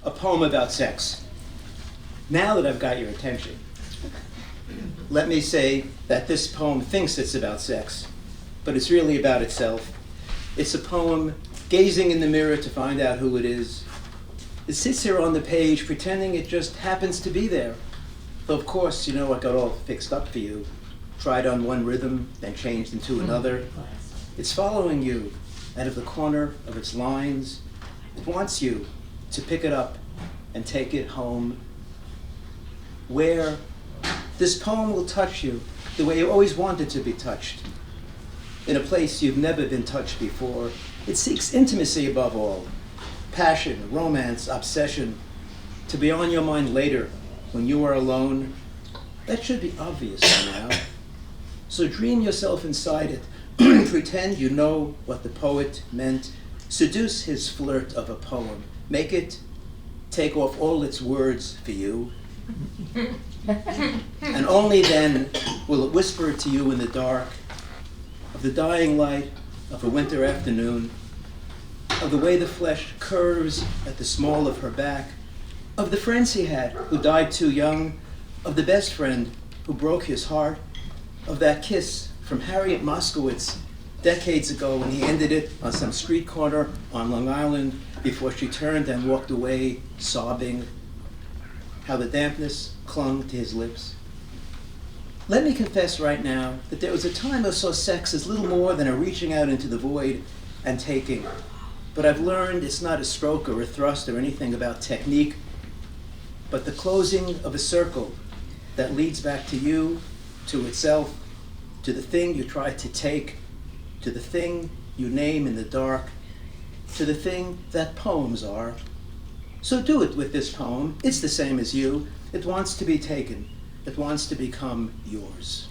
a poem about sex. Now that I've got your attention, let me say that this poem thinks it's about sex, but it's really about itself. It's a poem gazing in the mirror to find out who it is. It sits here on the page pretending it just happens to be there. Though of course, you know, I got all fixed up for you. Tried on one rhythm, then changed into another. It's following you out of the corner of its lines. It wants you to pick it up and take it home. Where this poem will touch you the way you always wanted to be touched. In a place you've never been touched before. It seeks intimacy above all. Passion, romance, obsession. To be on your mind later when you are alone. That should be obvious by now. So dream yourself inside it. Pretend you know what the poet meant. Seduce his flirt of a poem. Make it take off all its words for you. And only then will it whisper to you in the dark of the dying light of a winter afternoon, of the way the flesh curves at the small of her back, of the friends he had who died too young, of the best friend who broke his heart, of that kiss from Harriet Moskowitz decades ago when he ended it on some street corner on Long Island before she turned and walked away sobbing, how the dampness clung to his lips. Let me confess right now that there was a time I saw sex as little more than a reaching out into the void and taking. But I've learned it's not a stroke or a thrust or anything about technique, but the closing of a circle that leads back to you, to itself, to the thing you tried to take, to the thing you name in the dark, to the thing that poems are. So do it with this poem. It's the same as you. It wants to be taken. It wants to become yours.